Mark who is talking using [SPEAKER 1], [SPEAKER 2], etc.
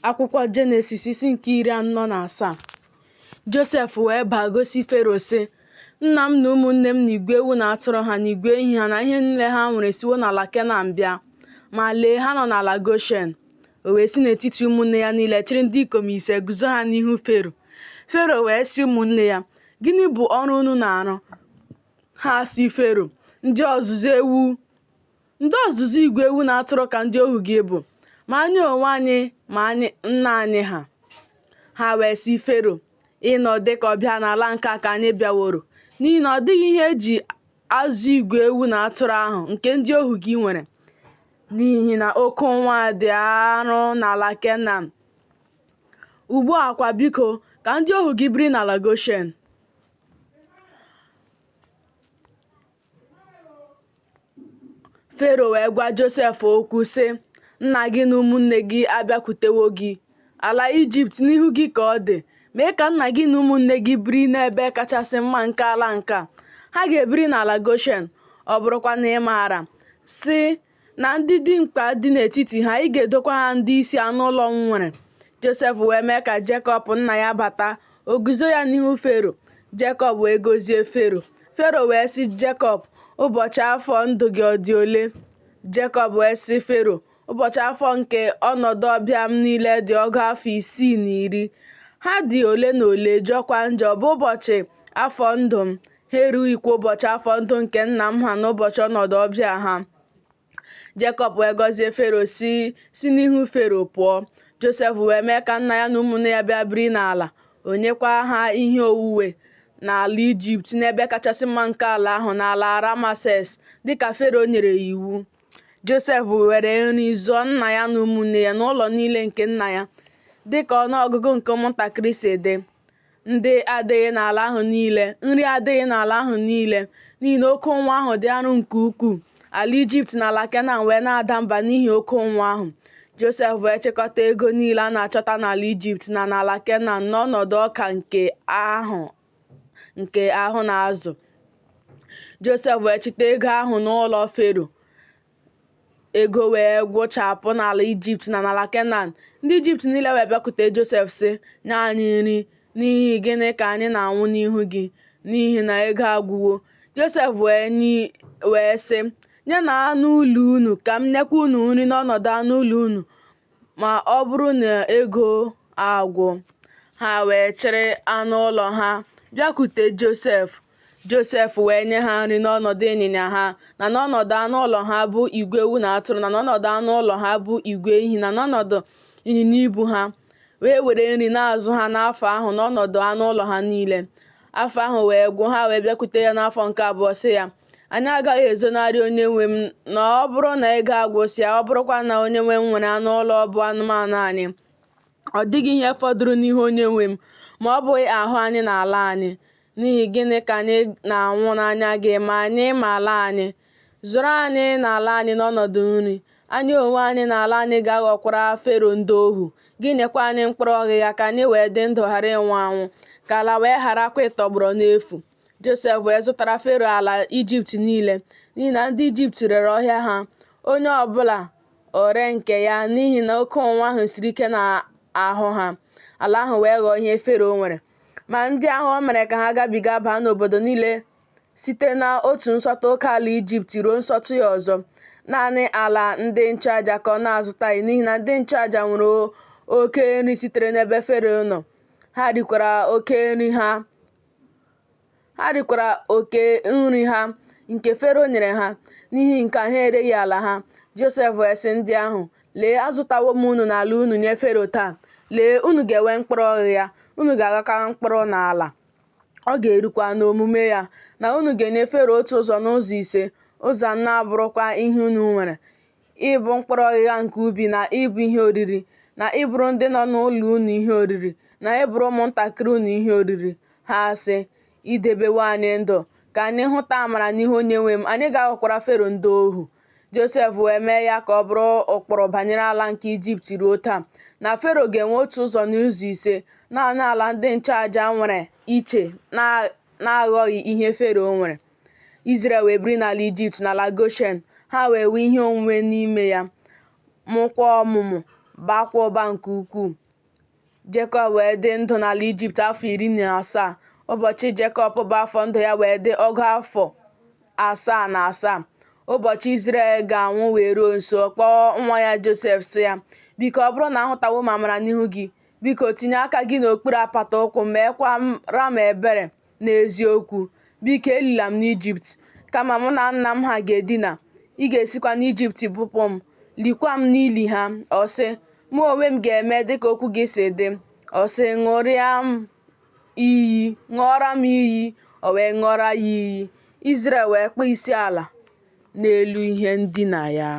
[SPEAKER 1] Akwụkwọ Jenesis isi nke 47. Josef wee baa gosi Fero sị, nna m na ụmụnne m na igwe ewu na atụrụ ha na igwe ehi ha na ihe niile ha nwere siwo n'ala Kenan bịa, ma lee, ha nọ n'ala Goshen. O wee si n'etiti ụmụnne ya niile chịrị ndị ikom ise guzo ha n'ihu Fero. Fero wee sị ụmụnne ya, gịnị bụ ọrụ unu na-arụ? Ha sị Fero, ndị ọzụzụ igwe ewu na atụrụ ka ndị ohu gị bụ, ma anyị onwe anyị ma nna anyị ha. Ha wee sị Fero, ịnọ dịka ọbịa n'ala nke a ka anyị bịaworo, n'ihi na ọ dịghị ihe eji azụ igwe ewu na atụrụ ahụ nke ndị ohu gị nwere, n'ihi na oke ụnwa dị arụ n'ala Kenan. Ugbu a kwa biko, ka ndị ohu gị biri n'ala Goshen. Fero wee gwa Josef okwu sị, nna gị na ụmụnne gị abịakwutewo gị. Ala Ijipt n'ihu gị ka ọ dị. Mee ka nna gị na ụmụnne gị biri n'ebe kachasị mma nke ala nke a. Ha ga-ebiri n'ala Goshen. Ọ bụrụkwa na ị maara sị na ndị dimkpa dị n'etiti ha, ị ga-edokwa ha ndị isi anụ ụlọ m nwere. Josef wee mee ka Jekọb nna ya bata, o guzo ya n'ihu Fero. Jekọb wee gọzie Fero. Fero wee sị Jekọb, ụbọchị afọ ndụ gị ọ dị ole? Jekọb wee sị Fero, ụbọchị afọ nke ọnọdụ ọbịa m niile dị ọgụ afọ 60. Ha dị ole na ole, jọkwa njọ bụ ụbọchị afọ ndụ m. Ha erughịkwa ụbọchị afọ ndụ nke nna m ha n'ụbọchị ọnọdụ ọbịa ha. Jekọb wee gọzie Fero si n'ihu Fero pụọ. Josef wee mee ka nna ya na ụmụnne ya bịa biri n'ala. O nyekwa ha ihe owuwe n'ala Ijipt, n'ebe kachasị mma nke ala ahụ, n'ala Ramases, dịka Fero nyere ya iwu. Josef were nri zụọ nna ya na ụmụnne ya n'ụlọ niile nke nna ya, dịka ọnụọgụgụ nke ụmụntakịrị si dị. Ndị adịghị n'ala ahụ niile, nri adịghị n'ala ahụ niile, n'ihi na oke ụnwa ahụ dị arọ nke ukwuu. Ala Ijipt na ala Kenan wee na-ada mba n'ihi oke ụnwa ahụ. Josef wee chịkọta ego niile a na-achọta n'ala Ijipt na n'ala Kenan n'ọnọdụ ọka nke ahụ na azụ. Josef wee chịta ego ahụ n'ụlọ Fero. Ego wee gwụchapụ n'ala Ijipt na n'ala Kenan. Ndị Ijipt niile wee bịakwute Josef sị, nye anyị nri, n'ihi gịnị ka anyị na-anwụ n'ihu gị, n'ihi na ego agwụwo. Josef wee sị, nye na anụ ụlọ unu ka m nyekwa unu nri n'ọnọdụ anụ ụlọ unu, ma ọ bụrụ na ego agwụ. Ha wee chịrị anụ ụlọ ha bịakwute Josef. Josef wee nye ha nri n'ọnọdụ ịnyịnya ha, na n'ọnọdụ anụ ụlọ ha bụ igwe ewu na atụrụ, na n'ọnọdụ anụ ụlọ ha bụ igwe ehi, na n'ọnọdụ ịnyịnya ibu ha. Wee were nri na-azụ ha n'afọ ahụ n'ọnọdụ anụ ụlọ ha niile. Afọ ahụ wee gwụ, ha wee bịakwute ya n'afọ nke abụọ sị ya, anyị agaghị ezonarị onye nwe m na ọ bụrụ na ego agwụsịa, ọ bụrụkwa na onye nwe m nwere anụ ụlọ bụ anụmanụ anyị. Ọ dịghị ihe fọdụrụ n'ihu onye nwe m, ma ọ bụghị ahụ anyị na ala anyị. N'ihi gịnị ka anyị na-anwụ n'anya gị ma anyị ma ala anyị? Zụrụ anyị na ala anyị n'ọnọdụ nri. Anyị onwe anyị na ala anyị ga-aghọkwara Fero ndị ohu. Gị nyekwa anyị mkpụrụ ọghịgha ka anyị wee dị ndụ ghara ịnwụ anwụ, ka ala wee gharakwa ịtọgbọrọ n'efu. Josef wee zụtara Fero ala Ijipt niile, n'ihi na ndị Ijipt rere ọhịa ha, onye ọbụla ore nke ya, n'ihi na oke ụnwa ahụ siri ike n'ahụ ha. Ala ahụ wee ghọọ ihe Fero nwere. Ma ndị ahụ o mere ka ha gabiga baa n'obodo niile site n'otu nsọtụ oke ala Ijipt ruo nsọtụ ya ọzọ. Naanị ala ndị nchụaja ka ọ na-azụtaghị, n'ihi na ndị nchụaja nwere oke nri sitere n'ebe Fero nọ. Ha rikwara oke nri ha nke Fero nyere ha, n'ihi nke ha ereghị ala ha. Josef wee sị ndị ahụ, lee, azụtawo m unu n'ala unu nye Fero taa. Lee, unu ga-enwe mkpụrụ ọghịgha, unu ga-aghọkwa mkpụrụ n'ala. Ọ ga-erukwa n'omume ya na unu ga-enye Fero otu ụzọ n'ụzọ ise, ụzọ anọ abụrụkwa ihe unu nwere, ịbụ mkpụrụ ọghịgha nke ubi, na ịbụ ihe oriri, na ịbụrụ ndị nọ n'ụlọ unu ihe oriri, na ịbụrụ ụmụntakịrị unu ihe oriri. Ha sị, idebewo anyị ndụ ka anyị hụta amara n'ihu onye nwe m, anyị ga-aghọkwara Fero ndị ohu. Josef wee mee ya ka ọ bụrụ ụkpụrụ banyere ala nke Ijipt ruo taa, na Fero ga-enwe otu ụzọ n'ụzọ ise. Naanị ala ndị nchụaja nwere iche na-aghọghị ihe Fero nwere. Izrel wee biri n'ala Ijipt na ala Goshen. Ha wee nwee ihe onwunwe n'ime ya, mụkwa ọmụmụ, bakwa ụba nke ukwuu. Jekọb wee dị ndụ n'ala Ijipt afọ 17. Ụbọchị Jekọb bụ afọ ndụ ya wee dị ọgụ afọ 77. Ụbọchị Izrel ga-anwụ wee ruo nso, ọ kpọọ nwa ya Josef sị ya, biko ọ bụrụ na ahụtawo m amara n'ihu gị, biko tinye aka gị n'okpuru apata ụkwụ m, mekwara m ebere n'eziokwu. Biko elila m n'Ijipt, kama mụ na nna m ha ga-edina. Ị ga-esikwa n'Ijipt bupụ m, likwa m n'ili ha. Ọ sị, mụ onwe m ga-eme dịka okwu gị si dị. Ọ sị, ṅụọra m iyi. O wee ṅụọra ya iyi. Izrel wee kpọọ isi ala n'elu ihe ndina ya.